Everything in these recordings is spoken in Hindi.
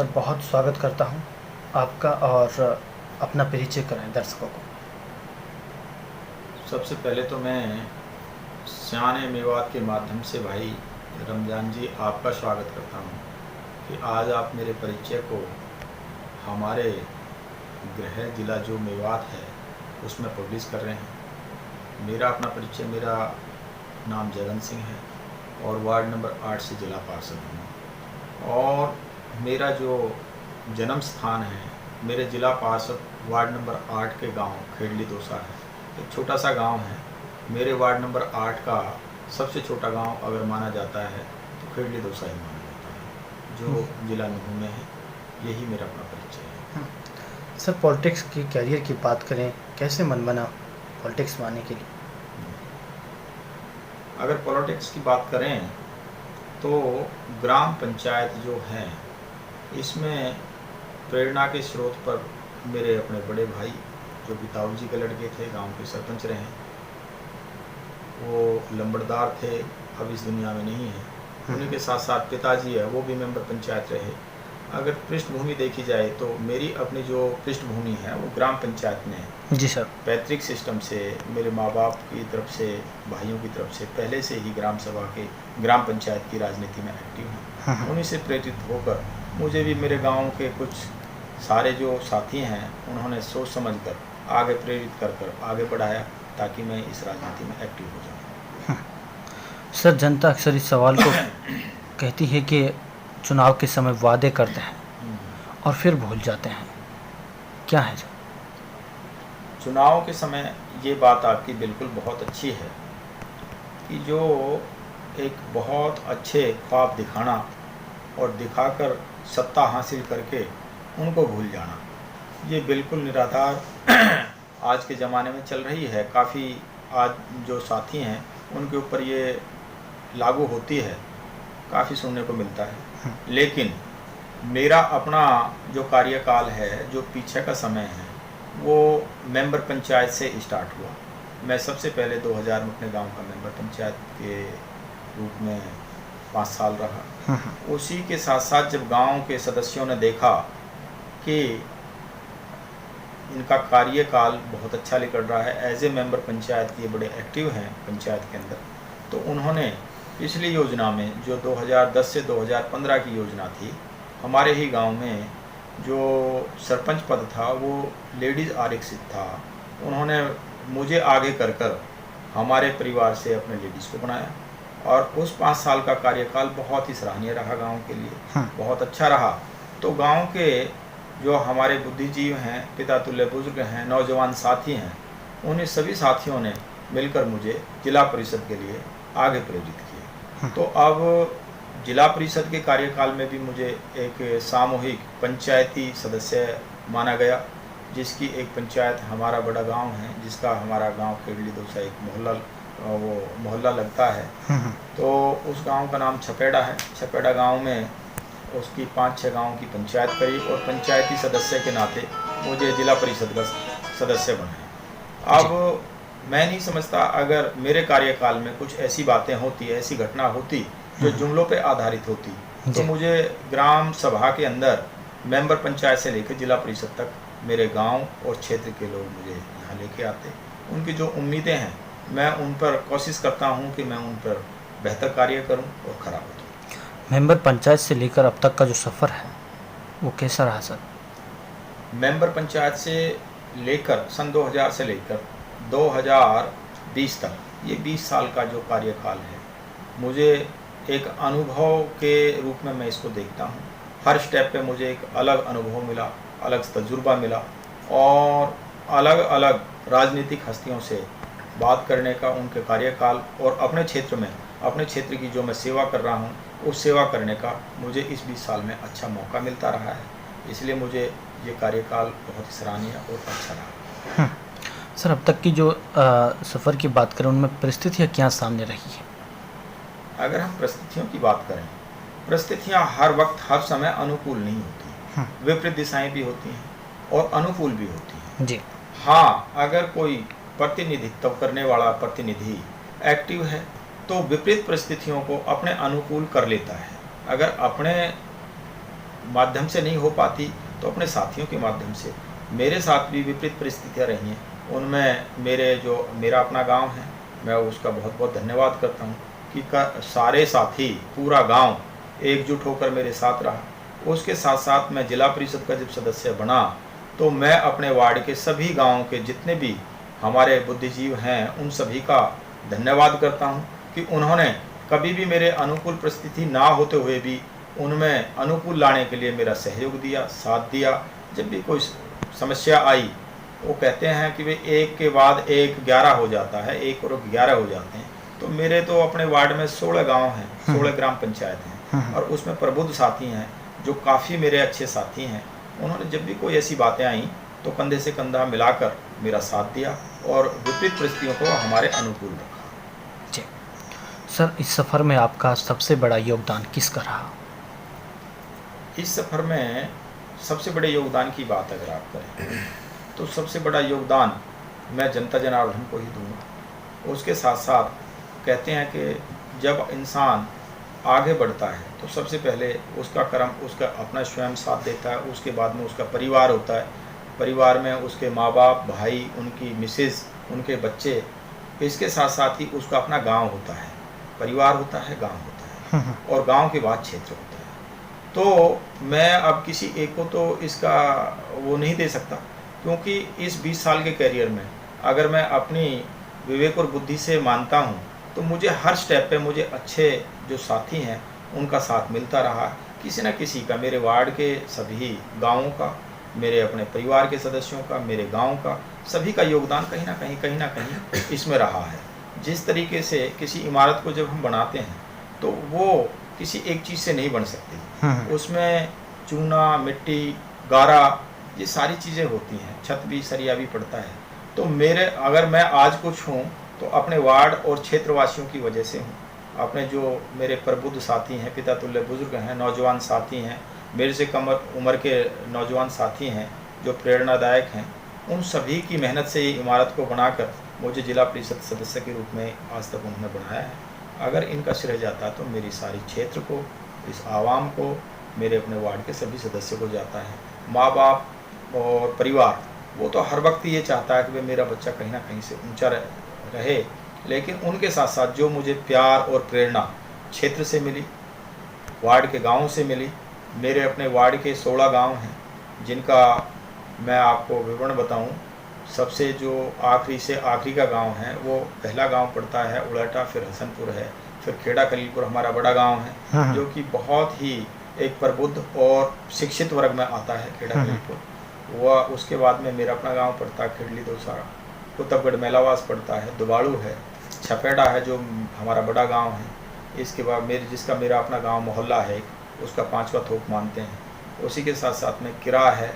सर बहुत स्वागत करता हूं आपका और अपना परिचय कराएं दर्शकों को। सबसे पहले तो मैं शान मेवात के माध्यम से भाई रमज़ान जी आपका स्वागत करता हूं कि आज आप मेरे परिचय को हमारे गृह जिला जो मेवात है उसमें पब्लिश कर रहे हैं। मेरा अपना परिचय, मेरा नाम जगन सिंह है और वार्ड नंबर 8 से जिला पार्षद हूँ और मेरा जो जन्म स्थान है मेरे जिला पार्षद वार्ड नंबर 8 के गांव खेड़ली दोसा है। एक छोटा सा गांव है। मेरे वार्ड नंबर 8 का सबसे छोटा गांव अगर माना जाता है तो खेड़ली दोसा ही माना जाता है, जो जिला नुहू में है। यही मेरा अपना परिचय है। सर पॉलिटिक्स की कैरियर की बात करें, कैसे मन बना पॉलिटिक्स में आने के लिए? अगर पॉलिटिक्स की बात करें तो ग्राम पंचायत जो है इसमें प्रेरणा के स्रोत पर मेरे अपने बड़े भाई जो पिताऊ जी के लड़के थे, गांव के सरपंच रहे, वो लंबड़दार थे, अब इस दुनिया में नहीं है। उन्हीं के साथ साथ पिताजी है वो भी मेंबर पंचायत रहे। अगर पृष्ठभूमि देखी जाए तो मेरी अपनी जो पृष्ठभूमि है वो ग्राम पंचायत में है। जी सर। पैतृक सिस्टम से मेरे माँ बाप की तरफ से, भाइयों की तरफ से पहले से ही ग्राम सभा के, ग्राम पंचायत की राजनीति में एक्टिव हैं। उन्हीं से प्रेरित होकर मुझे भी मेरे गाँव के कुछ सारे जो साथी हैं उन्होंने सोच समझकर आगे प्रेरित कर आगे बढ़ाया ताकि मैं इस राजनीति में एक्टिव हो जाऊँ। सर जनता अक्सर इस सवाल को कहती है कि चुनाव के समय वादे करते हैं और फिर भूल जाते हैं, क्या है? चुनाव के समय ये बात आपकी बिल्कुल बहुत अच्छी है कि जो एक बहुत अच्छे ख्वाब दिखाना और दिखाकर सत्ता हासिल करके उनको भूल जाना, ये बिल्कुल निराधार आज के ज़माने में चल रही है। काफ़ी आज जो साथी हैं उनके ऊपर ये लागू होती है, काफ़ी सुनने को मिलता है। लेकिन मेरा अपना जो कार्यकाल है, जो पीछे का समय है, वो मेंबर पंचायत से स्टार्ट हुआ। मैं सबसे पहले 2000 में अपने गांव का मेंबर पंचायत के रूप में 5 साल रहा। उसी के साथ साथ जब गांव के सदस्यों ने देखा कि इनका कार्यकाल बहुत अच्छा निकल रहा है, एज ए मेंबर पंचायत ये बड़े एक्टिव हैं पंचायत के अंदर, तो उन्होंने पिछली योजना में जो 2010 से 2015 की योजना थी, हमारे ही गांव में जो सरपंच पद था वो लेडीज़ आरक्षित था। उन्होंने मुझे आगे कर हमारे परिवार से अपने लेडीज़ को बनाया और उस 5 साल का कार्यकाल बहुत ही सराहनीय रहा गांव के लिए, बहुत अच्छा रहा। तो गांव के जो हमारे बुद्धिजीव हैं, पिता तुल्य बुजुर्ग हैं, नौजवान साथी हैं, उन्हें सभी साथियों ने मिलकर मुझे जिला परिषद के लिए आगे प्रेरित किए। तो अब जिला परिषद के कार्यकाल में भी मुझे एक सामूहिक पंचायती सदस्य माना गया, जिसकी एक पंचायत हमारा बड़ा गांव है, जिसका हमारा गांव खेड़ली दोसा एक मोहल्ला लगता है। तो उस गांव का नाम छपेड़ा है। छपेड़ा गांव में उसकी 5-6 गाँव की पंचायत करी और पंचायती सदस्य के नाते मुझे जिला परिषद का सदस्य बनाया। अब मैं नहीं समझता अगर मेरे कार्यकाल में कुछ ऐसी बातें होती, ऐसी घटना होती जो जुमलों पे आधारित होती, तो मुझे ग्राम सभा के अंदर मेंबर पंचायत से लेकर जिला परिषद तक मेरे गांव और क्षेत्र के लोग मुझे यहाँ लेके आते। उनकी जो उम्मीदें हैं मैं उन पर कोशिश करता हूँ कि मैं उन पर बेहतर कार्य करूँ और खरा हो जाऊँ। मेंबर पंचायत से लेकर अब तक का जो सफ़र है वो कैसा रहा सर? मेंबर पंचायत से लेकर सन 2000 से लेकर 2020 तक, ये 20 साल का जो कार्यकाल है, मुझे एक अनुभव के रूप में मैं इसको देखता हूँ। हर स्टेप पे मुझे एक अलग अनुभव मिला, अलग तजुर्बा मिला और अलग अलग राजनीतिक हस्तियों से बात करने का, उनके कार्यकाल और अपने क्षेत्र में, अपने क्षेत्र की जो मैं सेवा कर रहा हूँ उस सेवा करने का मुझे इस 20 साल में अच्छा मौका मिलता रहा है। इसलिए मुझे ये कार्यकाल बहुत ही सराहनीय और अच्छा रहा। सर अब तक की जो सफ़र की बात करें उनमें परिस्थितियाँ क्या सामने रही है? अगर हम परिस्थितियों की बात करें, परिस्थितियाँ हर वक्त हर समय अनुकूल नहीं होती, विपरीत दिशाएं भी होती हैं और अनुकूल भी होती हैं जी। हाँ, अगर कोई प्रतिनिधित्व करने वाला प्रतिनिधि एक्टिव है तो विपरीत परिस्थितियों को अपने अनुकूल कर लेता है। अगर अपने माध्यम से नहीं हो पाती तो अपने साथियों के माध्यम से। मेरे साथ भी विपरीत परिस्थितियाँ रही हैं, उनमें मेरा अपना गांव है, मैं उसका बहुत बहुत धन्यवाद करता हूं कि सारे साथी, पूरा गांव एकजुट होकर मेरे साथ रहा। उसके साथ साथ मैं जिला परिषद का जब सदस्य बना तो मैं अपने वार्ड के सभी गाँव के जितने भी हमारे बुद्धिजीव हैं उन सभी का धन्यवाद करता हूं कि उन्होंने कभी भी मेरे अनुकूल परिस्थिति ना होते हुए भी उनमें अनुकूल लाने के लिए मेरा सहयोग दिया, साथ दिया। जब भी कोई समस्या आई, वो कहते हैं कि वे एक के बाद एक 11 हो जाता है, एक और 11 हो जाते हैं। तो मेरे तो अपने वार्ड में 16 गांव हैं, 16 ग्राम पंचायत हैं और उसमें प्रबुद्ध साथी हैं जो काफ़ी मेरे अच्छे साथी हैं। उन्होंने जब भी कोई ऐसी बातें आई तो कंधे से कंधा मिलाकर मेरा साथ दिया और विपरीत परिस्थितियों को हमारे अनुकूल रखा। जी सर, इस सफ़र में आपका सबसे बड़ा योगदान किसका रहा? इस सफ़र में सबसे बड़े योगदान की बात अगर आप करें तो सबसे बड़ा योगदान मैं जनता जनार्दन को ही दूंगा। उसके साथ साथ कहते हैं कि जब इंसान आगे बढ़ता है तो सबसे पहले उसका कर्म उसका अपना स्वयं साथ देता है, उसके बाद में उसका परिवार होता है, परिवार में उसके माँ बाप, भाई, उनकी मिसेज, उनके बच्चे, इसके साथ साथ ही उसका अपना गांव होता है, परिवार होता है, गांव होता है और गांव के बाद क्षेत्र होता है। तो मैं अब किसी एक को तो इसका वो नहीं दे सकता, क्योंकि इस 20 साल के करियर में अगर मैं अपनी विवेक और बुद्धि से मानता हूँ तो मुझे हर स्टेप पे मुझे अच्छे जो साथी हैं उनका साथ मिलता रहा। किसी न किसी का, मेरे वार्ड के सभी गाँवों का, मेरे अपने परिवार के सदस्यों का, मेरे गांव का, सभी का योगदान कहीं ना कहीं इसमें रहा है। जिस तरीके से किसी इमारत को जब हम बनाते हैं तो वो किसी एक चीज़ से नहीं बन सकती, उसमें चूना, मिट्टी, गारा, ये सारी चीज़ें होती हैं, छत भी, सरिया भी पड़ता है। तो अगर मैं आज कुछ हूँ तो अपने वार्ड और क्षेत्रवासियों की वजह से हूँ। अपने जो मेरे प्रबुद्ध साथी हैं, पिता तुल्य बुजुर्ग हैं, नौजवान साथी हैं, मेरे से कम उम्र के नौजवान साथी हैं जो प्रेरणादायक हैं, उन सभी की मेहनत से ये इमारत को बनाकर मुझे जिला परिषद सदस्य के रूप में आज तक उन्होंने बनाया है। अगर इनका श्रेय जाता तो मेरी सारी क्षेत्र को, इस आवाम को, मेरे अपने वार्ड के सभी सदस्यों को जाता है। माँ बाप और परिवार वो तो हर वक्त ये चाहता है कि भाई मेरा बच्चा कहीं ना कहीं से ऊंचा रहे, लेकिन उनके साथ साथ जो मुझे प्यार और प्रेरणा क्षेत्र से मिली, वार्ड के गाँव से मिली, मेरे अपने वार्ड के 16 गांव हैं जिनका मैं आपको विवरण बताऊं। सबसे जो आखिरी से आखिरी का गांव है वो पहला गांव पड़ता है उड़ाटा, फिर हसनपुर है, फिर खेड़ा खलीलपुर हमारा बड़ा गांव है जो कि बहुत ही एक प्रबुद्ध और शिक्षित वर्ग में आता है, खेड़ा खलीलपुर। वह उसके बाद में मेरा अपना गांव पड़ता है खिड़ली दोसारा, कुतबगढ़ मेलावास पड़ता है, दुबाड़ू है, छपेड़ा है जो हमारा बड़ा गाँव है। इसके बाद जिसका मेरा अपना गाँव मोहल्ला है, उसका 5वां थोक मानते हैं। उसी के साथ साथ में किरा है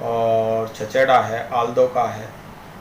और छचेड़ा है, आलदो का है,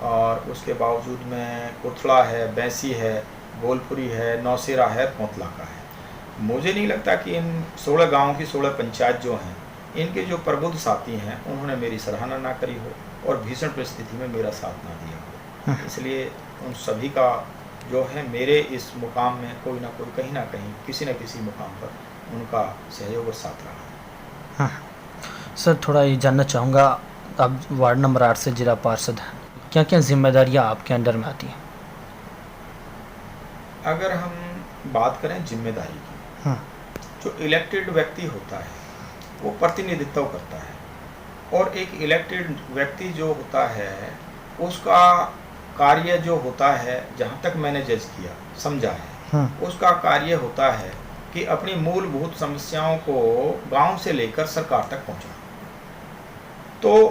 और उसके बावजूद में कुथड़ा है, बैंसी है, गोलपुरी है, नौसेरा है, पोतला का है। मुझे नहीं लगता कि इन 16 गाँव की 16 पंचायत जो हैं, इनके जो प्रबुद्ध साथी हैं उन्होंने मेरी सराहना ना करी हो और भीषण परिस्थिति में मेरा साथ ना दिया हो। इसलिए उन सभी का जो है मेरे इस मुकाम में कोई ना कोई, कहीं ना कहीं, किसी न किसी मुकाम पर उनका सहयोग और साथ रहा है। सर, थोड़ा ये जानना चाहूँगा, आप वार्ड नंबर 8 से जिला पार्षद हैं, क्या क्या जिम्मेदारियाँ आपके अंडर में आती हैं? अगर हम बात करें जिम्मेदारी की, जो इलेक्टेड व्यक्ति होता है वो प्रतिनिधित्व करता है, और एक इलेक्टेड व्यक्ति जो होता है उसका कार्य जो होता है, जहाँ तक मैंने जज किया, समझा है, उसका कार्य होता है कि अपनी मूलभूत समस्याओं को गांव से लेकर सरकार तक पहुंचाना। तो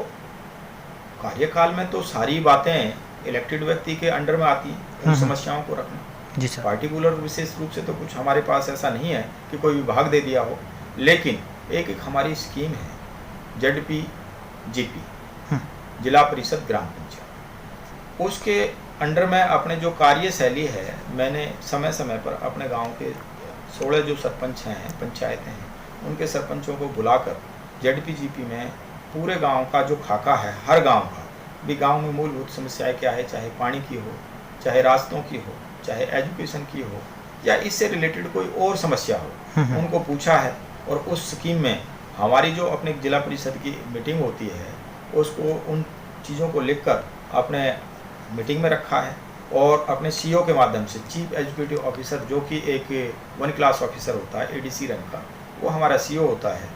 कार्यकाल में तो सारी बातें इलेक्टेड व्यक्ति के अंडर में आती हैं, उन समस्याओं को रखना। जी सर। पार्टिकुलर विशेष रूप से तो कुछ हमारे पास ऐसा नहीं है कि कोई विभाग दे दिया हो, लेकिन एक हमारी स्कीम है ZPGP, जिला परिषद ग्राम पंचायत। उसके अंडर में अपने जो कार्यशैली है, मैंने समय समय पर अपने गांव के 16 जो सरपंच हैं, पंचायतें हैं, उनके सरपंचों को बुलाकर ZPGP में पूरे गांव का जो खाका है, हर गांव का भी, गांव में मूलभूत समस्याएं क्या है, चाहे पानी की हो, चाहे रास्तों की हो, चाहे एजुकेशन की हो, या इससे रिलेटेड कोई और समस्या हो, उनको पूछा है। और उस स्कीम में हमारी जो अपने जिला परिषद की मीटिंग होती है उसको उन चीज़ों को लिखकर अपने मीटिंग में रखा है, और अपने सीईओ के माध्यम से चीफ एग्जीक्यूटिव ऑफिसर जो कि एक 1 क्लास ऑफिसर होता है एडीसी रैंक का, वो हमारा सीईओ होता है,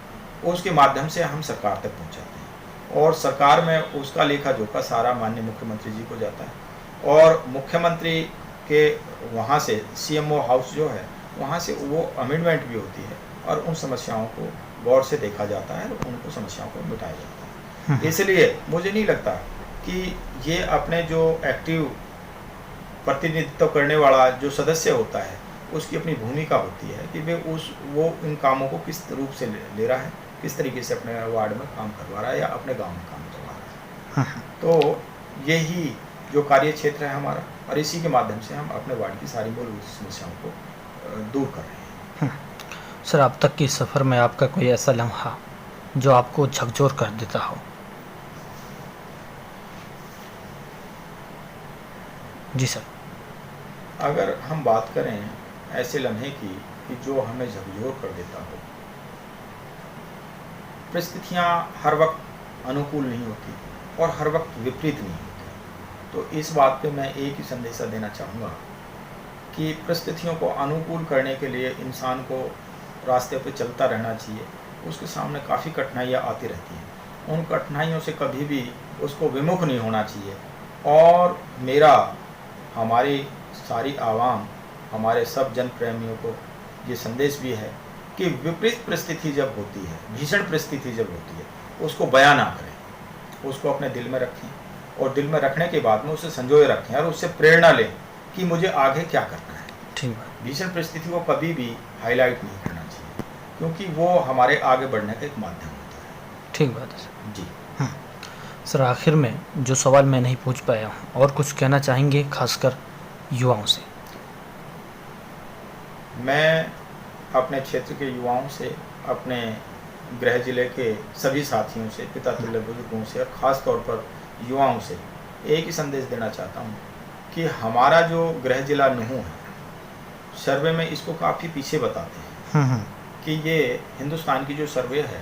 उसके माध्यम से हम सरकार तक पहुंचाते हैं और सरकार में उसका लेखा जोखा सारा माननीय मुख्यमंत्री जी को जाता है और मुख्यमंत्री के वहाँ से सीएमओ हाउस जो है वहाँ से वो अमेंडमेंट भी होती है और उन समस्याओं को गौर से देखा जाता है और उनको समस्याओं को मिटाया जाता है। इसलिए मुझे नहीं लगता कि ये अपने जो एक्टिव प्रतिनिधित्व करने वाला जो सदस्य होता है उसकी अपनी भूमिका होती है कि वो इन कामों को किस रूप से ले रहा है, किस तरीके से अपने वार्ड में काम करवा रहा है या अपने गांव में काम करवा रहा है। तो यही जो कार्य क्षेत्र है हमारा, और इसी के माध्यम से हम अपने वार्ड की सारी मूलभूत समस्याओं को दूर कर रहे हैं। सर, अब तक के सफ़र में आपका कोई ऐसा लम्हा जो आपको झकझोर कर देता हो? जी सर। अगर हम बात करें ऐसे लम्हे की कि जो हमें झकझोर कर देता हो, परिस्थितियाँ हर वक्त अनुकूल नहीं होती और हर वक्त विपरीत नहीं होती। तो इस बात पे मैं एक ही संदेशा देना चाहूँगा कि परिस्थितियों को अनुकूल करने के लिए इंसान को रास्ते पे चलता रहना चाहिए। उसके सामने काफ़ी कठिनाइयाँ आती रहती हैं, उन कठिनाइयों से कभी भी उसको विमुख नहीं होना चाहिए। और मेरा हमारी सारी आवाम, हमारे सब जन प्रेमियों को ये संदेश भी है कि विपरीत परिस्थिति जब होती है, भीषण परिस्थिति जब होती है, उसको बयां ना करें, उसको अपने दिल में रखें और दिल में रखने के बाद में उसे संजोए रखें और उससे प्रेरणा लें कि मुझे आगे क्या करना है। ठीक है। भीषण परिस्थिति को कभी भी हाईलाइट नहीं करना चाहिए क्योंकि वो हमारे आगे बढ़ने का एक माध्यम होता है। ठीक बात है सर। जी सर, आखिर में जो सवाल मैं नहीं पूछ पाया हूँ, और कुछ कहना चाहेंगे खासकर युवाओं से? मैं अपने क्षेत्र के युवाओं से, अपने गृह जिले के सभी साथियों से, पिता तुल्य बुजुर्गों से और ख़ास तौर पर युवाओं से एक ही संदेश देना चाहता हूँ कि हमारा जो गृह जिला नूंह है, सर्वे में इसको काफ़ी पीछे बताते हैं कि ये हिंदुस्तान की जो सर्वे है,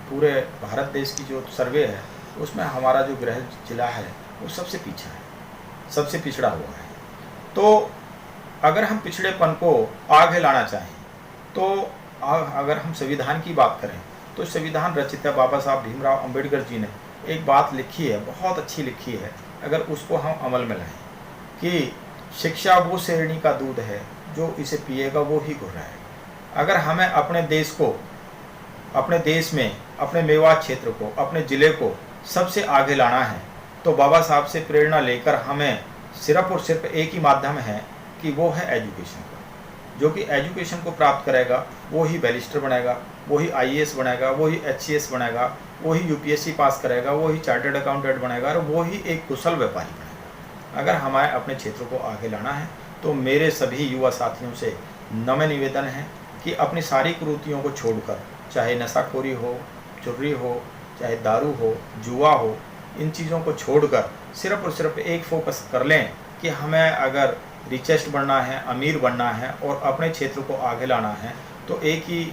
पूरे भारत देश की जो सर्वे है, उसमें हमारा जो गृह जिला है वो सबसे पीछा है, सबसे पिछड़ा हुआ है। तो अगर हम पिछड़ेपन को आगे लाना चाहें तो अगर हम संविधान की बात करें तो संविधान रचिता बाबा साहब भीमराव अंबेडकर जी ने एक बात लिखी है, बहुत अच्छी लिखी है, अगर उसको हम अमल में लाएं कि शिक्षा वो शेरनी का दूध है, जो इसे पिएगा वो ही गुर्राएगा। अगर हमें अपने देश को, अपने देश में, अपने मेवात क्षेत्र को, अपने ज़िले को सबसे आगे लाना है तो बाबा साहब से प्रेरणा लेकर हमें सिर्फ और सिर्फ एक ही माध्यम है कि वो है एजुकेशन का। जो कि एजुकेशन को प्राप्त करेगा वो ही बैरिस्टर बनेगा, वो ही आईएएस बनेगा, वो ही एचसीएस बनेगा, वो ही यूपीएससी पास करेगा, वो ही चार्टर्ड अकाउंटेंट बनेगा और वो ही एक कुशल व्यापारी बनेगा। अगर हमें अपने क्षेत्र को आगे लाना है तो मेरे सभी युवा साथियों से नम्र निवेदन है कि अपनी सारी कुरीतियों को छोड़कर, चाहे नशाखोरी हो, चोरी हो, चाहे दारू हो, जुआ हो, इन चीज़ों को छोड़कर सिर्फ और सिर्फ एक फोकस कर लें कि हमें अगर रिचेस्ट बनना है, अमीर बनना है और अपने क्षेत्र को आगे लाना है तो एक ही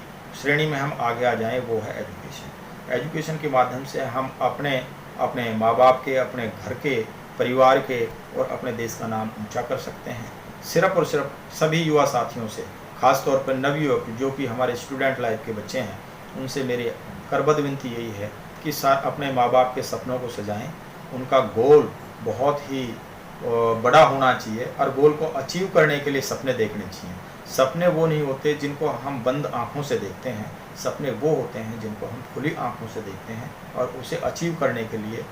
श्रेणी में हम आगे आ जाएं, वो है एजुकेशन। एजुकेशन के माध्यम से हम अपने माँ बाप के, अपने घर के, परिवार के और अपने देश का नाम ऊंचा कर सकते हैं। सिर्फ और सिर्फ सभी युवा साथियों से, ख़ास तौर पर नवयुवक जो कि हमारे स्टूडेंट लाइफ के बच्चे हैं, उनसे मेरी करबद्ध विनती यही है कि अपने माँ बाप के सपनों को सजाएं। उनका गोल बहुत ही बड़ा होना चाहिए और गोल को अचीव करने के लिए सपने देखने चाहिए। सपने वो नहीं होते जिनको हम बंद आँखों से देखते हैं, सपने वो होते हैं जिनको हम खुली आँखों से देखते हैं और उसे अचीव करने के लिए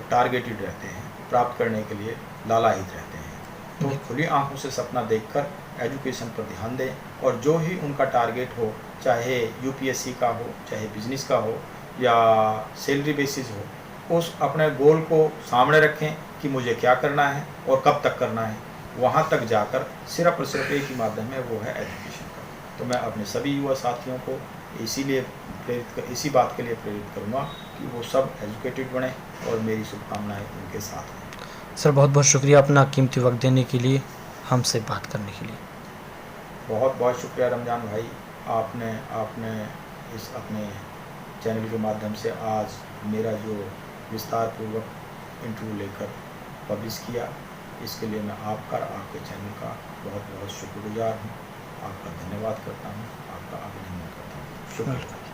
टारगेटेड रहते हैं, प्राप्त करने के लिए लालायित रहते हैं। तो खुली आँखों से सपना देखकर एजुकेशन पर ध्यान दें और जो ही उनका टारगेट हो, चाहे यूपीएससी का हो, चाहे बिजनेस का हो या सैलरी बेसिस हो, उस अपने गोल को सामने रखें कि मुझे क्या करना है और कब तक करना है। वहाँ तक जाकर सिर्फ और सिर्फ एक ही माध्यम है, वो है एजुकेशन का। तो मैं अपने सभी युवा साथियों को इसी बात के लिए प्रेरित करूँगा कि वो सब एजुकेटेड बने और मेरी शुभकामनाएं उनके साथ हैं। सर, बहुत बहुत शुक्रिया अपना कीमती वक्त देने के लिए, हमसे बात करने के लिए। बहुत बहुत शुक्रिया रमजान भाई, आपने इस अपने चैनल के माध्यम से आज मेरा जो विस्तार पूर्वक इंटरव्यू लेकर पब्लिश किया, इसके लिए मैं आपका और आपके चैनल का बहुत बहुत शुक्रगुजार हूँ। आपका धन्यवाद करता हूँ, आपका अभिनंदन करता हूँ। शुक्रिया।